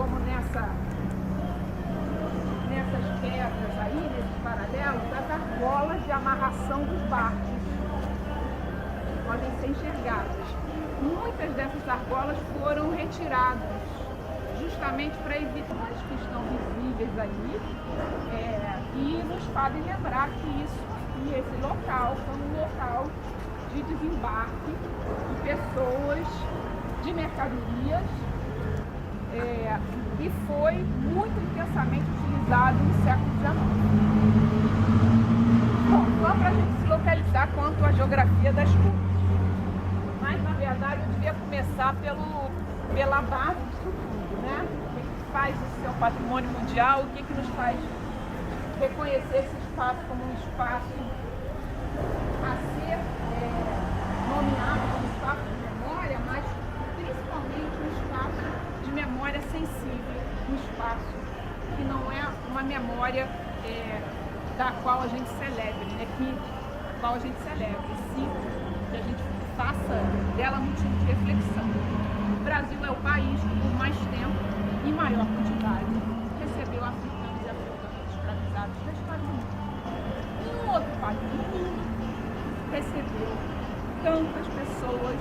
como nessas pedras aí, nesses paralelos, as argolas de amarração dos barcos podem ser enxergadas. Muitas dessas argolas foram retiradas justamente para evitar as que estão visíveis ali e nos fazem lembrar que esse local foi um local de desembarque de pessoas, de mercadorias, e foi muito intensamente utilizado no século XIX. Bom, só para a gente se localizar quanto à geografia das coisas. Mas, na verdade, eu devia começar pela base disso tudo, né? O que faz o seu patrimônio mundial, o que nos faz reconhecer esse espaço como um espaço a ser nomeado como espaço de memória, mas principalmente um espaço de memória sensível, um espaço que não é uma memória da qual a gente celebre, né? Qual a gente celebre, sim, que a gente faça dela motivo de reflexão. O Brasil é o país que por mais tempo e maior quantidade recebeu africanos e africanas escravizados da história do mundo. Nenhum outro país do mundo recebeu tantas pessoas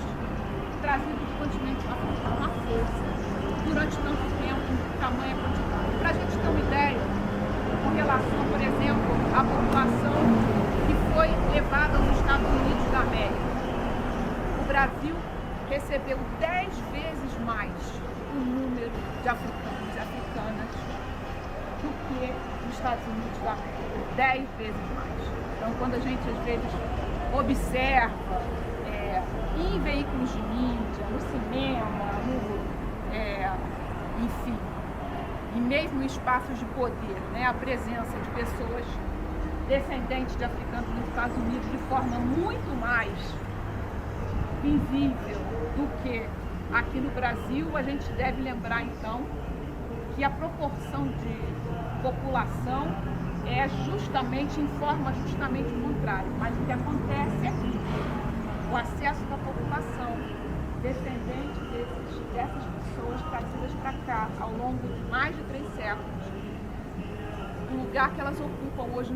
trazidas do continente africano à força durante tanto tempo, em tamanha quantidade. Para a gente ter uma ideia, com relação, por exemplo, à população que foi levada aos Estados Unidos da América, o Brasil recebeu 10 vezes mais o número de africanos e africanas do que os Estados Unidos da América. 10 vezes mais. Então, quando a gente, às vezes, observa em veículos de mídia, no cinema, enfim, e mesmo em espaços de poder, né, a presença de pessoas descendentes de africanos nos Estados Unidos de forma muito mais visível do que aqui no Brasil, a gente deve lembrar então que a proporção de população informa justamente o contrário. Mas o que acontece é que o acesso da população descendente dessas pessoas trazidas para cá ao longo de mais de 3 séculos, o lugar que elas ocupam hoje,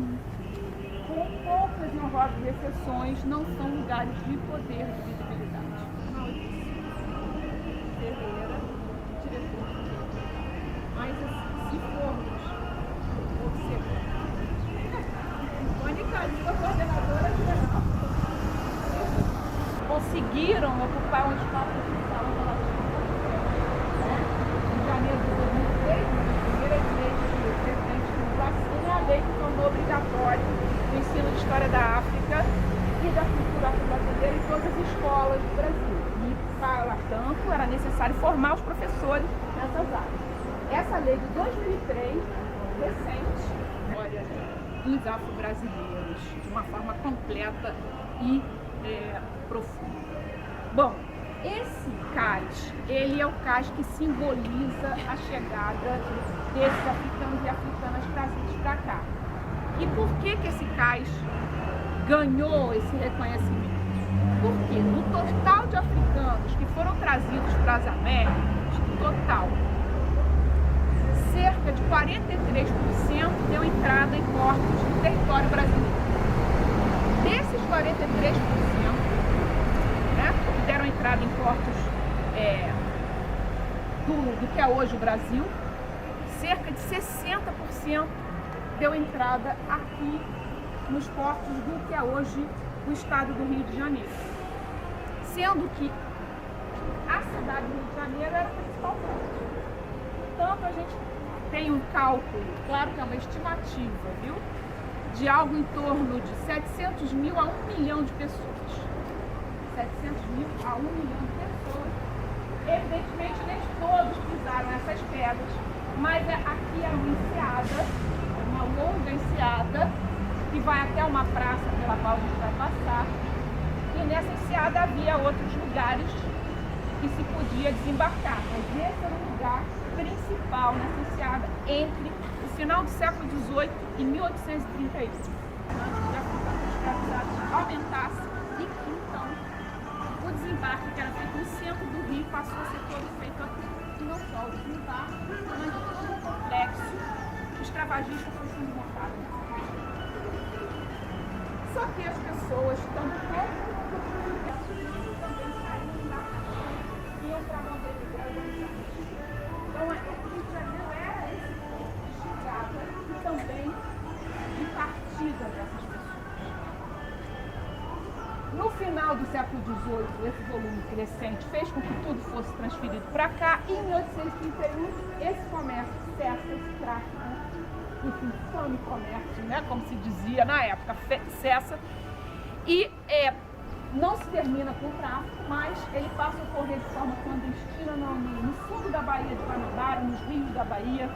com poucas e honrosas exceções, não são lugares de poder e de visibilidade. Ferreira, diretor. Mas se formos observar, Mônica Lima, coordenadora geral, conseguiram ocupar um espaço oficial em janeiro de 2003, a primeira lei do presidente Lula assina a lei que tornou obrigatório o ensino de história da África e da cultura afro-brasileira em todas as escolas do Brasil. E, para tanto, era necessário formar os professores nessas áreas. Essa lei de 2003, recente, olha, dos afro-brasileiros de uma forma completa e profunda. Bom, esse cais, ele é o cais que simboliza a chegada desses africanos e africanas trazidos para cá. E por que esse cais ganhou esse reconhecimento? Porque no total de africanos que foram trazidos para as Américas, no total, cerca de 43% deu entrada em portos do território brasileiro. Desses 43%, que deram entrada em portos do que é hoje o Brasil, cerca de 60% deu entrada aqui nos portos do que é hoje o estado do Rio de Janeiro. Sendo que a cidade do Rio de Janeiro era o principal porto. Portanto, a gente tem um cálculo, claro que é uma estimativa, viu? De algo em torno de 700 mil a 1 milhão de pessoas. 700 mil a 1 milhão de pessoas. Evidentemente, nem todos pisaram essas pedras, mas aqui é uma enseada, uma longa enseada, que vai até uma praça pela qual a gente vai passar. E nessa enseada havia outros lugares que se podia desembarcar, mas esse era o lugar principal nessa enseada entre o final do século XVIII e 1831. Antes de africanos escravizados aumentasse e que então o desembarque que era feito no centro do Rio passou a ser todo feito aqui. não só o desembarque, mas todo o complexo escravagista foi sendo montado. Só que as pessoas estão também saíram da caixa, iam para a mão dele. Então, o Rio de Janeiro era esse ponto de chegada e também de partida dessas pessoas. No final do século XVIII, esse volume crescente fez com que tudo fosse transferido para cá, e em 1831 esse comércio cessa, esse tráfico, esse infame comércio, né, como se dizia na época, cessa, e não se termina com o tráfico, mas ele passa a ocorrer de forma clandestina no fundo da Baía de Guanabara, nos rios da Bahia,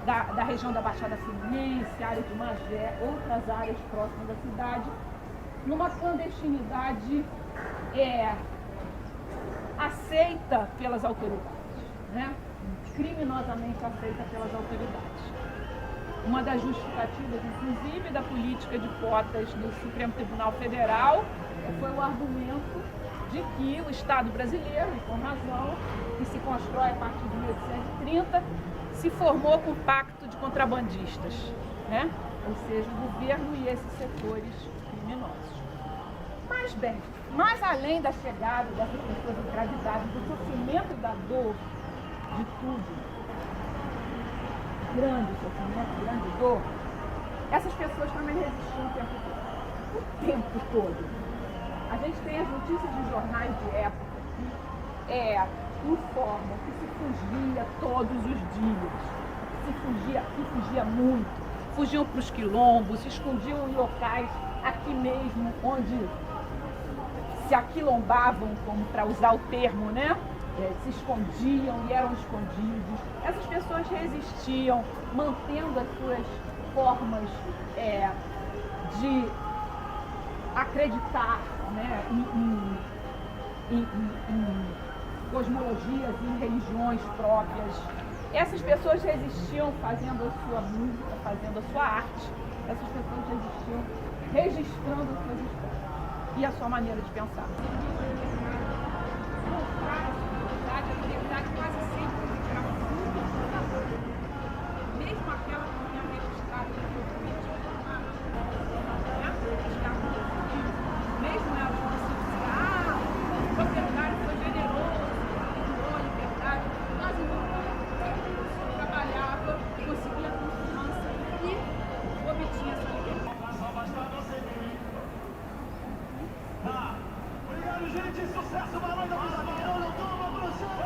da região da Baixada Fluminense, área de Magé, outras áreas próximas da cidade, numa clandestinidade aceita pelas autoridades, né? Criminosamente aceita pelas autoridades. Uma das justificativas, inclusive, da política de cotas do Supremo Tribunal Federal foi o argumento de que o Estado brasileiro, e com razão, que se constrói a partir de 1830, se formou com o pacto de contrabandistas, né? Ou seja, o governo e esses setores criminosos. Mas bem, mais além da chegada dessas pessoas em gravidade, do sofrimento e da dor de tudo, grande sofrimento, grande dor, essas pessoas também resistiam o tempo todo. A gente tem as notícias de jornais de época que informam que se fugia todos os dias, que fugia muito, fugiam para os quilombos, se escondiam em locais aqui mesmo, onde se aquilombavam, como para usar o termo, né? Se escondiam e eram escondidos. Essas pessoas resistiam, mantendo as suas formas de acreditar, né, em cosmologias e em religiões próprias. Essas pessoas resistiam fazendo a sua música, fazendo a sua arte. Essas pessoas resistiam registrando as suas histórias e a sua maneira de pensar. A liberdade quase sempre era muito, mesmo aquela que não tinha registrado no documento, mesmo ela o proprietário foi generoso, deu a liberdade, mas não trabalhava, conseguia confiança e obtinha essa liberdade. Obrigado, gente, sucesso, Barão da Pisadinha, toma, professor!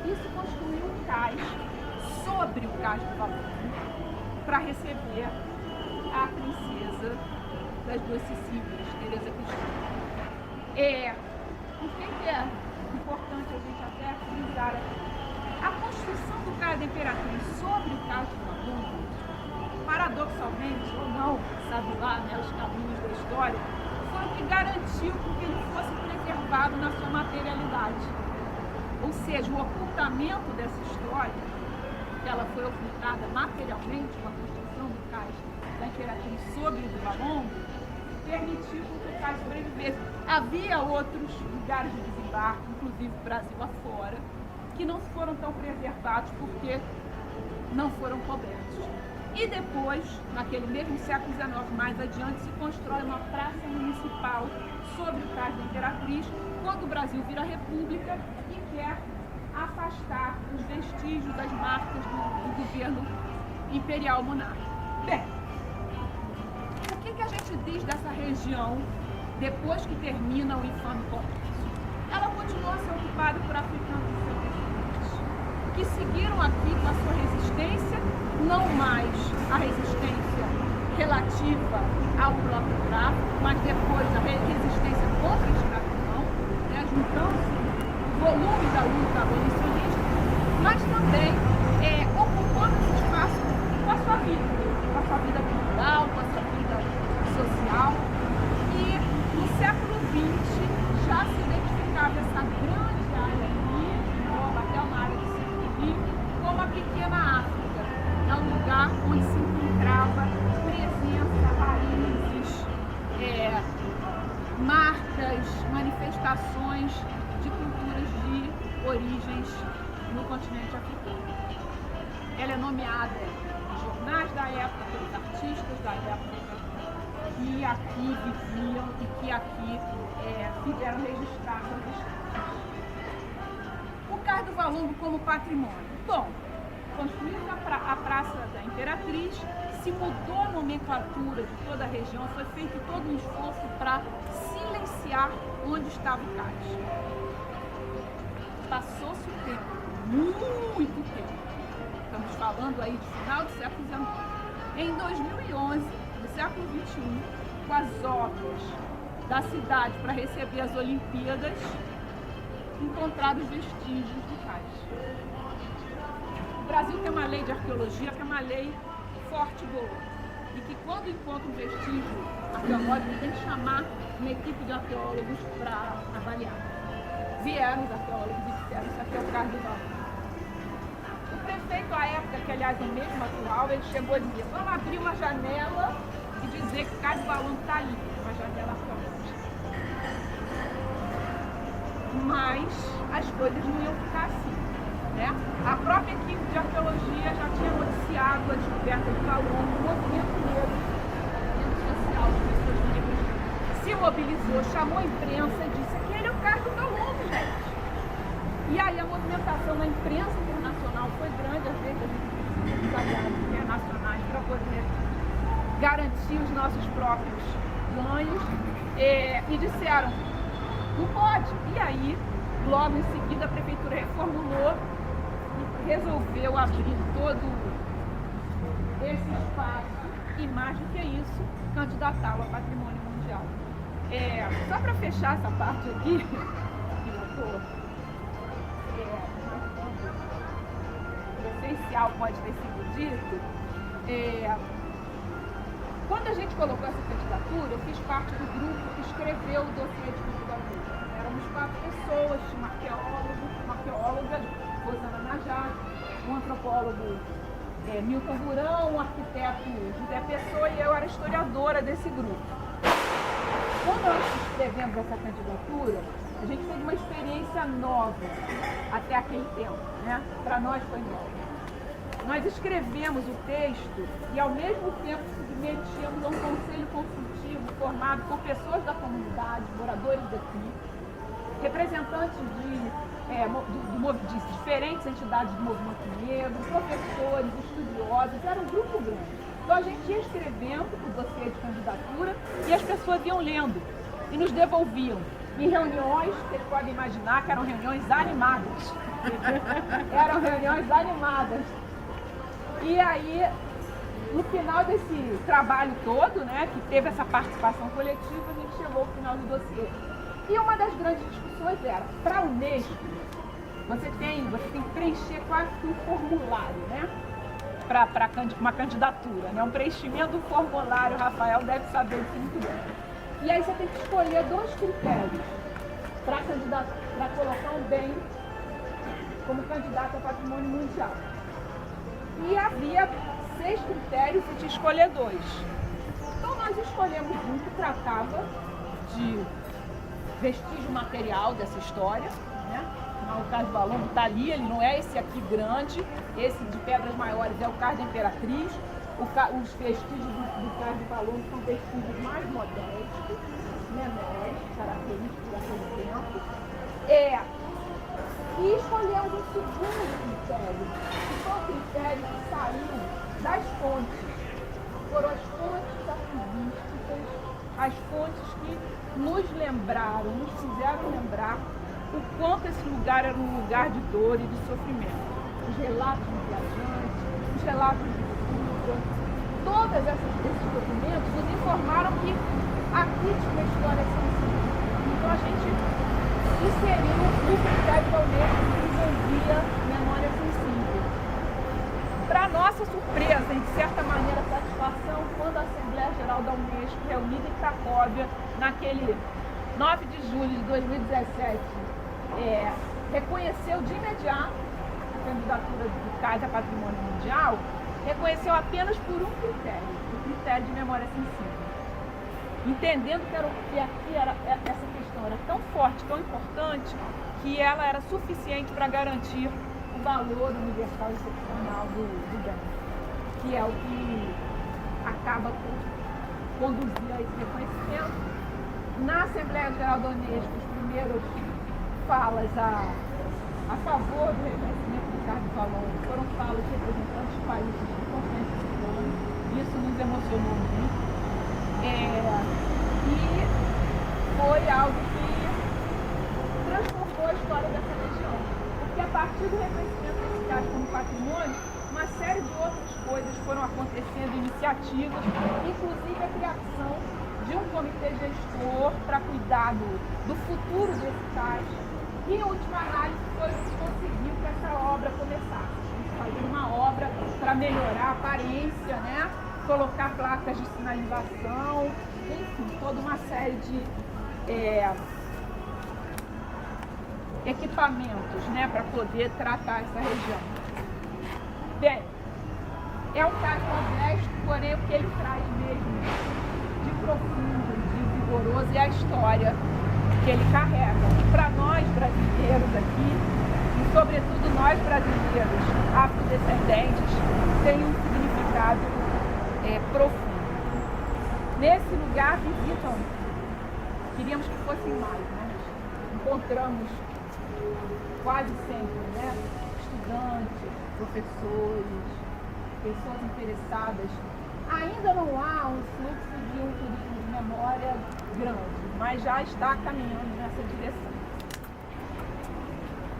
Isso construiu um cais sobre o cais do Valongo para receber a princesa das duas Sicílias, Teresa Cristina. Por que é importante a gente até frisar aqui? A construção do cais da Imperatriz sobre o cais do Valongo, paradoxalmente ou não, sabe lá, né, os caminhos da história, foi o que garantiu que ele fosse preservado na sua materialidade. Ou seja, o ocultamento dessa história, que ela foi ocultada materialmente com a construção do cais da Imperatriz sobre o do Valongo, permitiu que o cais sobrevivesse. Havia outros lugares de desembarque, inclusive Brasil afora, que não foram tão preservados porque não foram cobertos. E depois, naquele mesmo século XIX, mais adiante, se constrói uma praça municipal sobre o Cais da Imperatriz, quando o Brasil vira república e quer afastar os vestígios das marcas do governo imperial monárquico. Bem, o que a gente diz dessa região depois que termina o infame comércio? Ela continua a ser ocupada por africanos e seus descendentes, que seguiram aqui com a sua resistência, não mais a resistência relativa ao próprio tráfico, mas depois a resistência contra a escravidão, né, juntando-se o volume da luta abolicionista, mas também ocupando esse espaço com a sua vida cultural, com a sua vida social. E no século XX já se identificava essa grande área aqui, até uma área do Sergipe, como a pequena África. É um lugar onde se encontrava presença, raízes, marcas, manifestações de culturas de origens no continente africano. Ela é nomeada em jornais da época, pelos artistas da época, que aqui viviam e que aqui fizeram registrar seus escritos. O Cais do Valongo como patrimônio. Bom, construída a Praça da Imperatriz, se mudou a nomenclatura de toda a região, foi feito todo um esforço para silenciar onde estava o cais. Passou-se o tempo, muito tempo. Estamos falando aí de final do século XIX. Em 2011, no século XXI, com as obras da cidade para receber as Olimpíadas, encontraram os vestígios do cais. O Brasil tem uma lei de arqueologia que é uma lei forte e boa, e que quando encontra um vestígio arqueológico tem que chamar uma equipe de arqueólogos para avaliar. Vieram os arqueólogos e disseram: isso aqui é o Cais do Valongo. O prefeito à época, que aliás é o mesmo atual, ele chegou a dizer: vamos abrir uma janela e dizer que o Cais do Valongo está ali, uma janela arqueológica. Mas as coisas não iam ficar assim, né? A própria equipe de arqueologia já tinha noticiado a descoberta do Valongo, o movimento negro, o movimento social de pessoas negras se mobilizou, chamou a imprensa e disse: aquele é o Cais do Valongo, gente. E aí a movimentação na imprensa internacional foi grande, às vezes a gente precisa dos aliados internacionais para poder garantir os nossos próprios ganhos, e disseram: não pode. E aí, logo em seguida, a prefeitura reformulou e resolveu abrir todo esse espaço e, mais do que isso, candidatá-lo a patrimônio mundial. Só para fechar essa parte aqui, que eu estou, o essencial pode ter sido dito, quando a gente colocou essa candidatura, eu fiz parte do grupo que escreveu o dossiê de candidatura. Éramos 4 pessoas, tinha um arqueólogo, uma arqueóloga, Rosana Najar, um antropólogo, Milton Burão, um arquiteto, José Pessoa, e eu era historiadora desse grupo. Quando nós escrevemos essa candidatura, a gente fez uma experiência nova até aquele tempo, né? Para nós foi nova. Nós escrevemos o texto e, ao mesmo tempo, submetíamos a um conselho consultivo formado por pessoas da comunidade, moradores daqui, representantes de diferentes entidades do movimento negro, professores, estudiosos, era um grupo grande. Então a gente ia escrevendo o dossiê de candidatura e as pessoas iam lendo e nos devolviam. Em reuniões, vocês podem imaginar que eram reuniões animadas. Eram reuniões animadas. E aí, no final desse trabalho todo, né, que teve essa participação coletiva, a gente chegou ao final do dossiê. E uma das grandes discussões era: para a Unesco, você tem que preencher quase que um formulário, né, para uma candidatura, né, um preenchimento do formulário. O Rafael deve saber isso muito bem. E aí você tem que escolher 2 critérios para colocar um bem como candidato a patrimônio mundial. E havia 6 critérios e tinha que escolher 2. Então nós escolhemos um que tratava de vestígio material dessa história, né? O Cais do Valongo está ali, ele não é esse aqui grande, esse de pedras maiores é o Cais da Imperatriz. os vestígios do Cais do Valongo são vestígios mais modestos, menores, característicos daquele tempo. E escolhemos um segundo critério, que foi o critério que saiu das fontes. Foram as fontes arquivísticas, as fontes que nos lembraram, nos fizeram lembrar o quanto esse lugar era um lugar de dor e de sofrimento. Os relatos de viajantes, os relatos de fuga, todos esses documentos nos informaram que aqui tinha uma história sensível. Então a gente inseriu o critério da Unesco que envolvia memória sensível. Para nossa surpresa, e de certa maneira satisfação, quando a Assembleia Geral da Unesco, reunida em Cracóvia, naquele 9 de julho de 2017, reconheceu de imediato a candidatura do CAIS a Patrimônio Mundial, reconheceu apenas por um critério, o critério de memória sensível. Entendendo que aqui essa questão era tão forte, tão importante, que ela era suficiente para garantir o valor universal excepcional do bem, que é o que acaba por conduzir a esse reconhecimento. Na Assembleia Geral da Unesco, os primeiros falas a favor do reconhecimento do Cais do Valongo foram falas de representantes de países importantes do mundo. Isso nos emocionou muito. E foi algo que transformou a história dessa região. Porque a partir do reconhecimento desse cais como patrimônio, uma série de outras coisas foram acontecendo, iniciativas, inclusive a criação de um comitê gestor para cuidar do futuro desse cais. E, em última análise, foi o que conseguiu que essa obra começasse. A gente fazer uma obra para melhorar a aparência, né? Colocar placas de sinalização, enfim, toda uma série de equipamentos, né? Para poder tratar essa região. Bem, é um caso modesto, porém o que ele traz mesmo de profundo, de vigoroso é a história que ele carrega. E para nós brasileiros aqui, e sobretudo nós brasileiros afrodescendentes, tem um significado profundo. Nesse lugar visitam, queríamos que fossem mais, né? Encontramos quase sempre, né? Estudantes, professores, pessoas interessadas. Ainda não há um fluxo de um turismo de memória grande, mas já está caminhando nessa direção.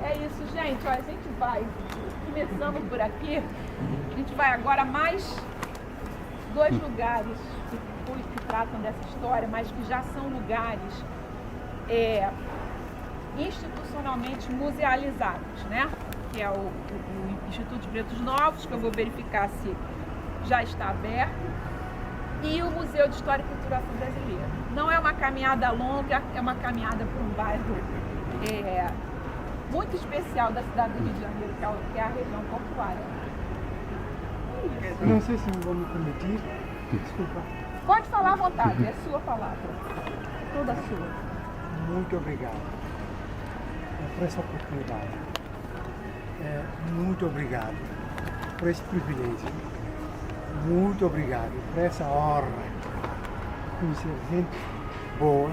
É isso, gente. Ó, a gente vai, começamos por aqui, a gente vai agora a mais 2 lugares que tratam dessa história, mas que já são lugares institucionalmente musealizados, né? Que é o Instituto de Pretos Novos, que eu vou verificar se já está aberto, e o Museu de História e Cultura Afro-Brasileira. Não é uma caminhada longa, é uma caminhada por um bairro muito especial da cidade do Rio de Janeiro, que é a região portuária. Não sei se vão me permitir. Desculpa. Pode falar à vontade, é sua palavra. Toda sua. Muito obrigado por essa oportunidade. Muito obrigado por esse privilégio. Muito obrigado por essa honra de conhecer gente boa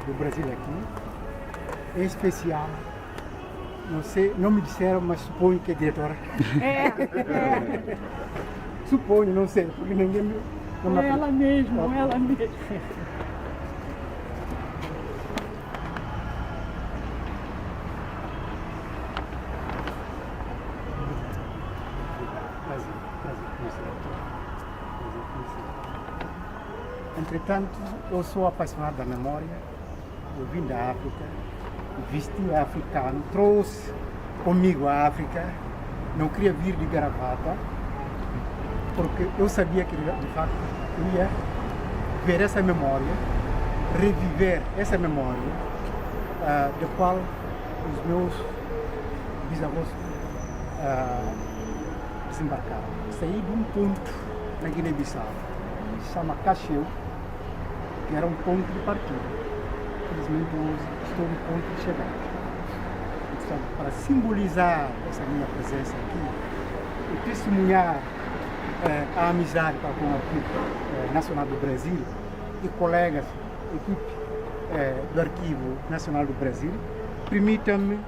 do Brasil aqui. Em especial, não sei, não me disseram, mas suponho que é diretora. Suponho, não sei, porque ninguém me... É ela mesma, é ela mesma. Entretanto, eu sou apaixonado da memória. Eu vim da África, vesti africano, trouxe comigo a África. Não queria vir de gravata, porque eu sabia que, de facto, eu ia ver essa memória, reviver essa memória, da qual os meus bisavós desembarcaram. Saí de um ponto na Guiné-Bissau, que se chama Cacheu, que era um ponto de partida. Infelizmente, hoje estou no ponto de chegada. Então, para simbolizar essa minha presença aqui e testemunhar a amizade com a equipe nacional do Brasil e colegas, equipe do Arquivo Nacional do Brasil, permitam-me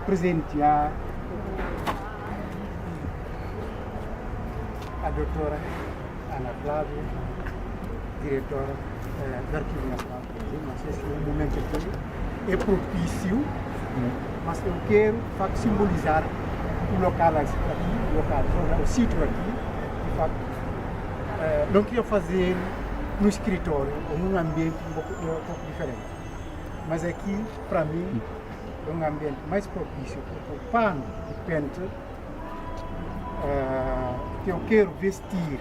presentear a doutora Ana Flávia, diretora do Arquivo Nacional do Brasil. Não sei se o momento aqui é propício, mas eu quero, de facto, simbolizar o local aqui, o sítio aqui, de facto, não queria fazer no escritório ou num ambiente um pouco diferente. Mas aqui, para mim, é um ambiente mais propício, porque o pano de pente que eu quero vestir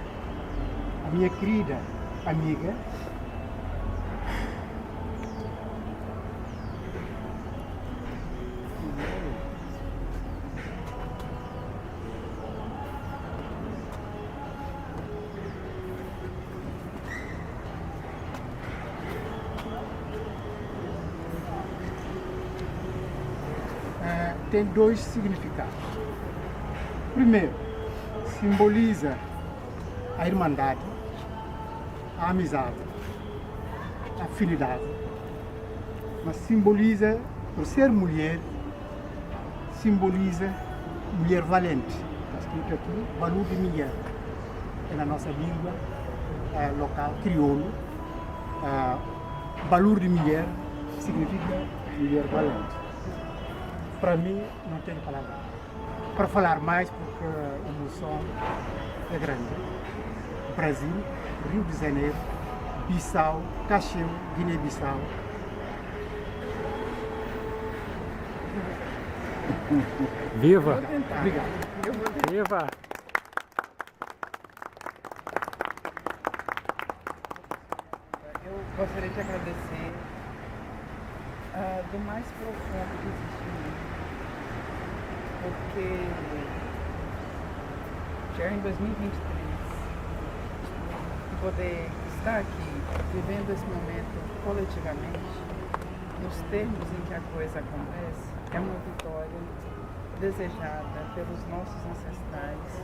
a minha querida amiga, tem dois significados. Primeiro, simboliza a irmandade, a amizade, a afinidade, mas simboliza, por ser mulher, simboliza mulher valente. Está escrito aqui, valor de mulher. É na nossa língua local, crioulo. Valor de mulher significa mulher valente. Para mim, não tenho palavra para falar mais, porque a emoção é grande. Brasil, Rio de Janeiro, Bissau, Cacheu, Guiné-Bissau. Viva! Obrigado. Viva! Eu gostaria de agradecer do mais profundo que existe em mim, porque já em 2023, poder estar aqui, vivendo esse momento coletivamente, nos termos em que a coisa acontece, é uma vitória desejada pelos nossos ancestrais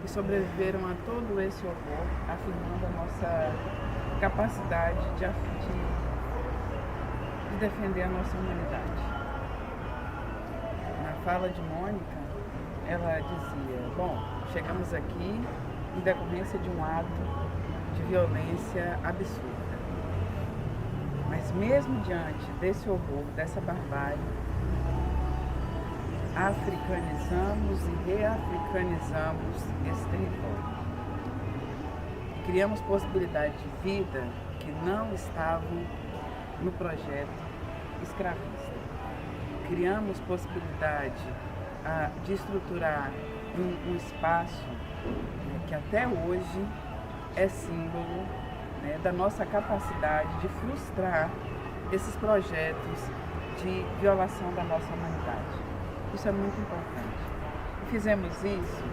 que sobreviveram a todo esse horror, afirmando a nossa capacidade de defender a nossa humanidade. Na fala de Mônica, ela dizia, bom, chegamos aqui em decorrência de um ato de violência absurda. Mas mesmo diante desse horror, dessa barbárie, africanizamos e reafricanizamos esse território. Criamos possibilidades de vida que não estavam no projeto escravista. Criamos possibilidade de estruturar um espaço que até hoje é símbolo da nossa capacidade de frustrar esses projetos de violação da nossa humanidade. Isso é muito importante. E fizemos isso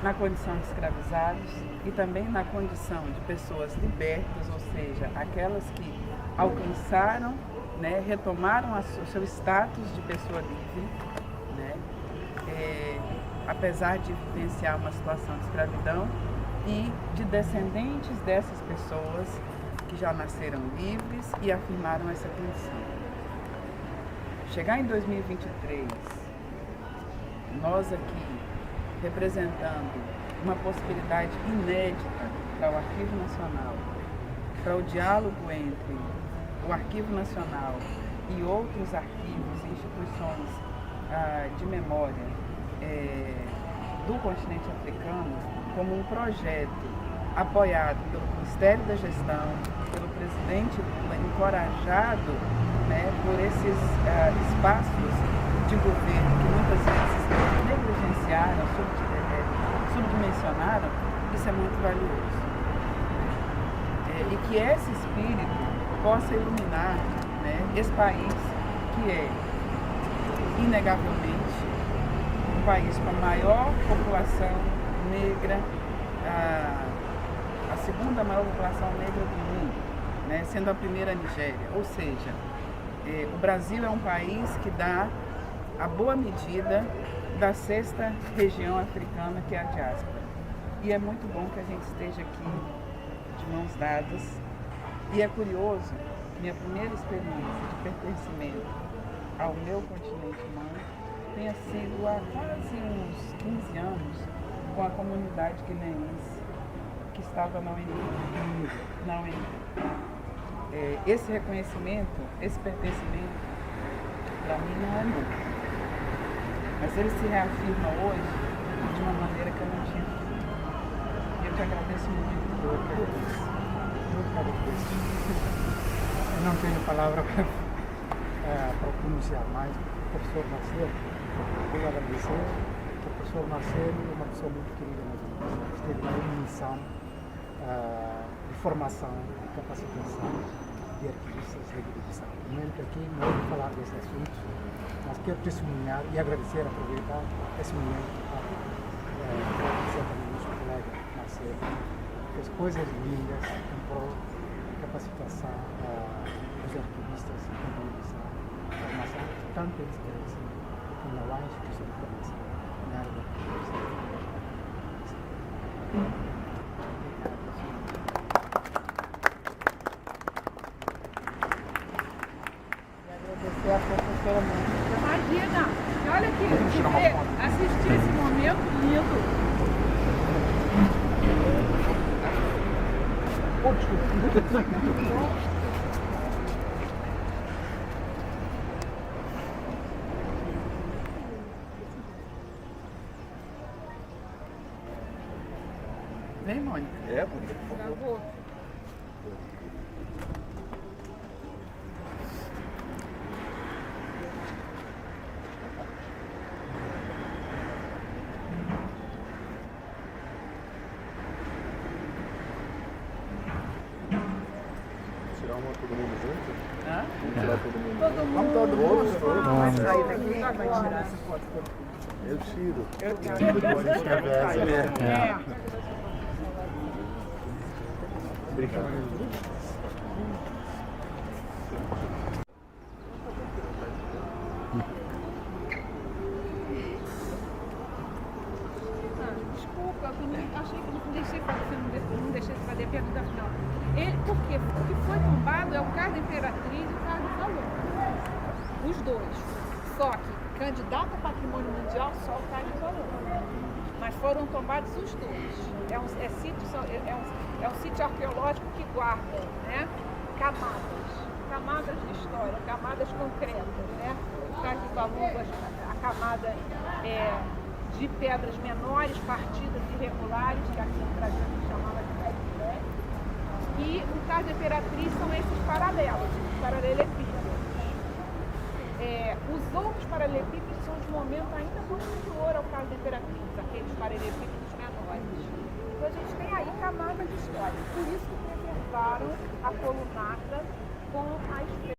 na condição de escravizados e também na condição de pessoas libertas, ou seja, aquelas que alcançaram, retomaram o seu status de pessoa livre, apesar de vivenciar uma situação de escravidão, e de descendentes dessas pessoas que já nasceram livres e afirmaram essa condição. Chegar em 2023, nós aqui representando uma possibilidade inédita para o Arquivo Nacional, para o diálogo entre o Arquivo Nacional e outros arquivos e instituições de memória do continente africano, como um projeto apoiado pelo Ministério da Gestão, pelo presidente Lula, encorajado por esses espaços de governo que muitas vezes negligenciaram, subdimensionaram, isso é muito valioso. E que esse espírito possa iluminar esse país que é, inegavelmente, um país com a maior população negra, a segunda maior população negra do mundo, sendo a primeira a Nigéria. Ou seja, o Brasil é um país que dá a boa medida da 6ª região africana, que é a diáspora. E é muito bom que a gente esteja aqui de mãos dadas. E é curioso, minha primeira experiência de pertencimento ao meu continente mãe tenha sido há quase uns 15 anos com a comunidade guineense que estava na UNI. Esse reconhecimento, esse pertencimento, para mim não é novo. Mas ele se reafirma hoje de uma maneira que eu não tinha visto. E eu te agradeço muito. Eu não tenho palavra para pronunciar mais. O professor Marcelo, eu vou agradecer. O professor Marcelo é uma pessoa muito querida na universidade. Esteve na missão de formação, de capacitação de arquivistas da Guiné-Bissau. No momento aqui não vou falar desse assunto, mas quero testemunhar e agradecer, aproveitar esse momento para agradecer também ao nosso colega Marcelo, fez coisas lindas em prol de capacitação dos arquivistas da Guiné-Bissau, formação de tanta experiência como a instituição de formação na área da arquivista. Agradecer a professora Mônica. Imagina! Olha aqui, assistir esse momento lindo. Vem, Mônica. É, bonito. Gravou. Tirar uma todo mundo junto? Hã? Vamos tirar todo mundo Todo junto? mundo. Todo mundo. Vai sair daqui, vai tirar essa foto. Eu tiro. Eu tiro. É. Obrigado. Desculpa, eu achei que não deixei de fazer a pergunta final. Por quê? O que foi tombado é o carro da Imperatriz e o carro do Valor. Os dois. Só que candidato a patrimônio mundial só o carro do Valor. Mas foram tombados os dois. É um sítio arqueológico que guarda, né, camadas de história, camadas concretas, né? O carro do Valor, a camada de pedras menores, partidas irregulares, que aqui no Brasil a gente chamava de pé. E o caso da Imperatriz são esses paralelos, os paralelepípedos. Os outros paralelepípedos são de momento ainda posterior ao caso da Imperatriz, aqueles paralelepípedos menores. Então a gente tem aí camada de história. Por isso que preservaram a colunata com as